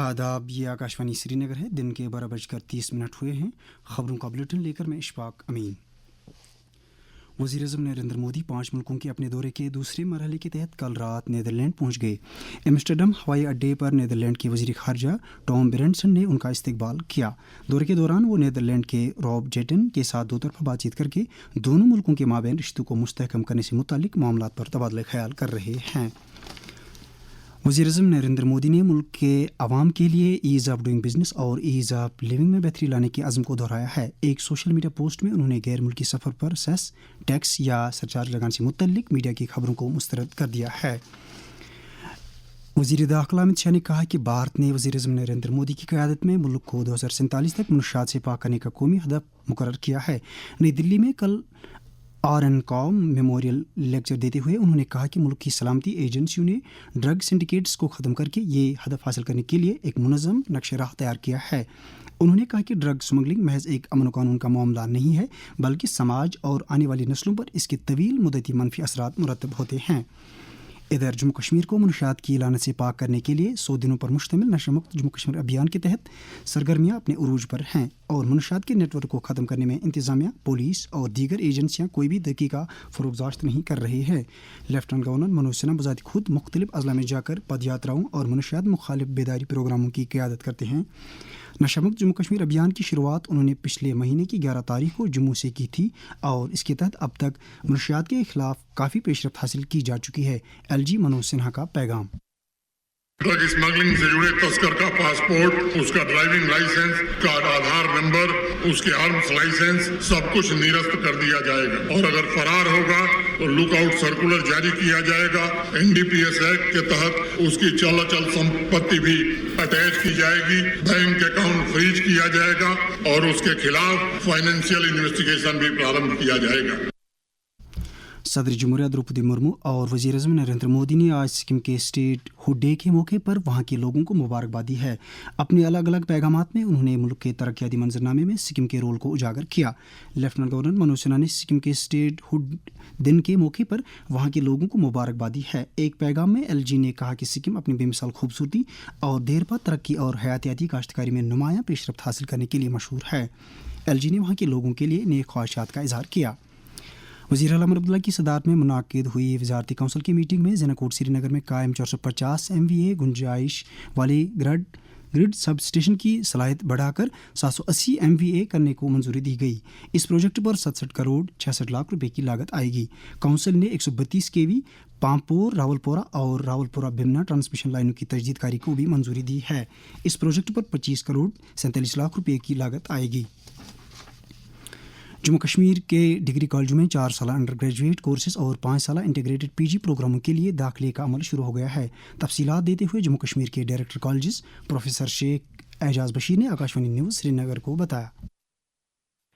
आदाब, ये आकाशवाणी श्रीनगर है। दिन के 12:30 हुए हैं। खबरों का बुलेटिन लेकर मैं इशफाक अमीन। वज़ीर-ए-आज़म नरेंद्र मोदी 5 मुल्कों के अपने दौरे के दूसरे मरहले के तहत कल रात नीदरलैंड पहुंच गए। एम्स्टर्डम हवाई अड्डे पर नीदरलैंड के वज़ीर ख़ारजा टॉम बेरेंटसन ने उनका इस्तकबाल किया। दौरे के दौरान वो नीदरलैंड के रॉब जेटन के साथ दो तरफ़ा बातचीत करके दोनों मुल्कों के माबैन रिश्तों को मुस्तहकम करने से मुताल्लिक़ मामलात पर तबादला ख्याल कर रहे हैं। वज़ीर-ए-आज़म नरेंद्र मोदी ने मुल्क के आवाम के लिए ईज़ ऑफ डूइंग बिजनेस और ईज़ ऑफ लिविंग में बेहतरी लाने के अज़्म को दोहराया है। एक सोशल मीडिया पोस्ट में उन्होंने गैर मुल्की सफ़र पर सेस, टैक्स या सरचार्ज लगाने से मुतल्लिक मीडिया की खबरों को मुस्तरद कर दिया है। वज़ीर दाखिला अमित शाह ने कहा कि भारत ने वज़ीर-ए-आज़म नरेंद्र मोदी की क़यादत में मुल्क को 2047 तक मुनशियात से पाक करने का कौमी हदफ मुकर्रर किया है। नई दिल्ली में कल आर.एन. कॉम मेमोरियल लेक्चर देते हुए उन्होंने कहा कि मुल्क की सलामती एजेंसियों ने ड्रग सिंडिकेट्स को ख़त्म करके ये हदफ हासिल करने के लिए एक मुनज़्ज़म नक्शे राह तैयार किया है। उन्होंने कहा कि ड्रग स्मगलिंग महज एक अमन कानून का मामला नहीं है, बल्कि समाज और आने वाली नस्लों पर इसके तवील मुद्दती मनफी असरात मुरतब होते हैं। इधर जम्मू कश्मीर को मुनशियात की लानत से पाक करने के लिए 100 दिनों पर मुश्तमिल नशा मुक्त जम्मू कश्मीर अभियान के तहत सरगर्मियाँ अपने उरूज पर हैं और मुनशियात के नेटवर्क को ख़त्म करने में इंतज़ामिया, पुलिस और दीगर एजेंसियाँ कोई भी दकीका फ़रोग़दाश्त नहीं कर रही है। लेफ्टिनेंट गवर्नर मनोज सिन्हा बज़ात खुद मुख्तलिफ अज़ला में जाकर पदयात्राओं और मुनशियात मुखालिफ बेदारी प्रोग्रामों की क़यादत करते हैं। नशा मुक्त जम्मू कश्मीर अभियान की शुरुआत उन्होंने पिछले महीने की 11 तारीख को जम्मू से की थी और इसके तहत अब तक मुनशियात के खिलाफ काफ़ी पेशरफ्त हासिल की जा चुकी है। एलजी मनोज सिन्हा का पैगाम। ड्रग स्मगलिंग से जुड़े तस्कर का पासपोर्ट, उसका ड्राइविंग लाइसेंस, का आधार नंबर, उसके आर्म्स लाइसेंस सब कुछ निरस्त कर दिया जाएगा और अगर फरार होगा तो लुकआउट सर्कुलर जारी किया जाएगा। एनडीपीएस एक्ट के तहत उसकी चल अचल संपत्ति भी अटैच की जाएगी, बैंक अकाउंट फ्रीज किया जाएगा और उसके खिलाफ फाइनेंशियल इन्वेस्टिगेशन भी प्रारंभ किया जाएगा। सदर जमहूरिया द्रौपदी मुर्मू और वज़ीर-ए-आज़म नरेंद्र मोदी ने आज सिक्किम के स्टेट हुड डे के मौके पर वहां के लोगों को मुबारकबाद दी है। अपने अलग अलग पैगामात में उन्होंने मुल्क के तरक्याती मंजरनामे में सिक्किम के रोल को उजागर किया। लेफ्टिनेंट गवर्नर मनोज सिन्हा ने सिक्किम के स्टेट हुड दिन के मौके पर वहां के लोगों को मुबारकबाद दी है। एक पैगाम में एलजी ने कहा कि सिक्किम अपनी बेमिसाल खूबसूरती और देर पा तरक्की और हयातियाती काश्तकारी में नुमायाँ पेशरफ्त हासिल करने के लिए मशहूर है। एलजी ने वहाँ के लोगों के लिए नेक ख्वाहिशात का इजहार किया। वज़ीर आला अब्दुल्ला की सदारत में मुनाकिद हुई वज़ारती कौंसिल की मीटिंग में ज़नाकोट श्रीनगर में कायम 450 MVA गुंजाइश वाले ग्रिड सब स्टेशन की सलाहियत बढ़ाकर 780 MVA करने को मंजूरी दी गई। इस प्रोजेक्ट पर 67 करोड़ 66 लाख रुपए की लागत आएगी। काउंसिल ने 132 kV पामपोर रावलपोरा और रावलपोरा बिमना ट्रांसमिशन लाइनों की तजदीदकारी को भी मंजूरी दी है। इस प्रोजेक्ट पर 25 करोड़ 47 लाख रुपए की लागत आएगी। जम्मू कश्मीर के डिग्री कॉलेजों में 4 साल अंडर ग्रेजुएट कोर्सेज और 5 साल इंटीग्रेटेड PG प्रोग्रामों के लिए दाखिले का अमल शुरू हो गया है। तफसीलात देते हुए जम्मू कश्मीर के director colleges professor Sheikh Ejaz Bashir ने आकाशवाणी न्यूज़ श्रीनगर को बताया।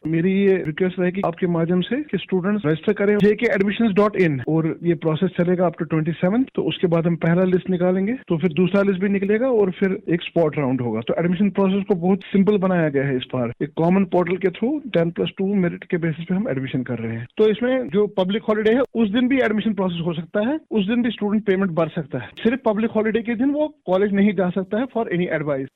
मेरी ये रिक्वेस्ट रहेगी आपके माध्यम से कि स्टूडेंट्स रजिस्टर करें jkadmissions.in और ये प्रोसेस चलेगा अप टू 27। तो उसके बाद हम पहला लिस्ट निकालेंगे, तो फिर दूसरा लिस्ट भी निकलेगा और फिर एक स्पॉट राउंड होगा। तो एडमिशन प्रोसेस को बहुत सिंपल बनाया गया है। इस बार एक कॉमन पोर्टल के थ्रू 10+2 मेरिट के बेसिस पे हम एडमिशन कर रहे हैं। तो इसमें जो पब्लिक हॉलीडे है उस दिन भी एडमिशन प्रोसेस हो सकता है, उस दिन भी स्टूडेंट पेमेंट भर सकता है। सिर्फ पब्लिक हॉलीडे के दिन वो कॉलेज नहीं जा सकता है फॉर एनी एडवाइस।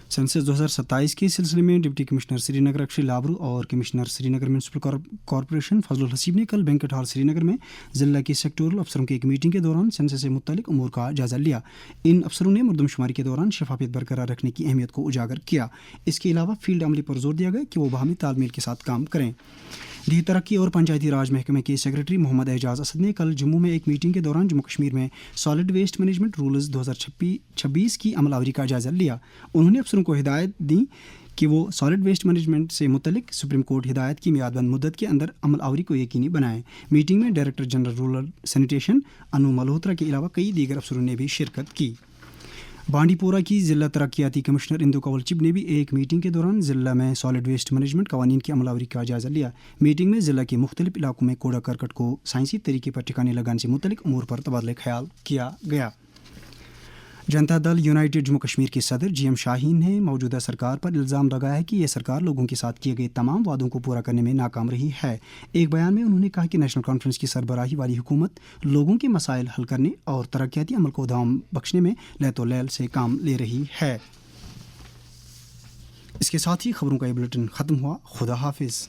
सेंसस 2027 के सिलसिले में डिप्टी कमिश्नर श्रीनगर अक्षय लाबरू और commissioner Srinagar municipal corporation Fazlul Haseeb ने कल बैंकेट हॉल श्रीनगर में जिला के सेक्टोरल अफसरों की एक मीटिंग के दौरान सेंसस से मुत्तलिक उमूर का जायजा लिया। इन अफसरों ने मरदमशुमारी के दौरान शफाफियत बरकरार रखने की अहमियत को उजागर किया। इसके अलावा फील्ड अमली पर जोर दिया गया कि वो बाहमी तालमेल के साथ काम करें। दी तरक्की और पंचायती राज महकमे के सेक्रेटरी मोहम्मद एजाज असद ने कल जम्मू में एक मीटिंग के दौरान जम्मू कश्मीर में सॉलिड वेस्ट मैनेजमेंट रूल्स 2026 की अमलावरी का जायजा लिया। उन्होंने अफसरों को हिदायत दी कि वो सॉलिड वेस्ट मैनेजमेंट से मुतल्लिक सुप्रीम कोर्ट हिदायत की मियादबंद मुद्दत के अंदर अमलावरी को यकीनी बनाएं। मीटिंग में डायरेक्टर जनरल रूरल सैनिटेशन अनु मल्होत्रा के अलावा कई दीगर अफसरों ने भी शिरकत की। बांडीपोरा की ज़िला तरक्याती कमिश्नर इंदु कंवल चिब ने भी एक मीटिंग के दौरान ज़िला में सॉलिड वेस्ट मैनेजमेंट कवानीन की अमलावरी का जायजा लिया। मीटिंग में ज़िला के मुख्तलिफ इलाकों में कूड़ा करकट को साइंसी तरीके पर ठिकाने लगाने से मुतल्लिक उमूर पर तबादला ख्याल किया गया। जनता दल यूनाइटेड जम्मू कश्मीर के सदर GM शाहीन ने मौजूदा सरकार पर इल्ज़ाम लगाया है कि ये सरकार लोगों के साथ किए गए तमाम वादों को पूरा करने में नाकाम रही है। एक बयान में उन्होंने कहा कि नेशनल कॉन्फ्रेंस की सरबराही वाली हुकूमत लोगों के मसाइल हल करने और तरक्याती अमल को दाम बख्शने में लैतोलैल से काम ले रही है। इसके साथ ही खबरों का ये बुलेटिन ख़त्म हुआ। खुदा हाफिज़।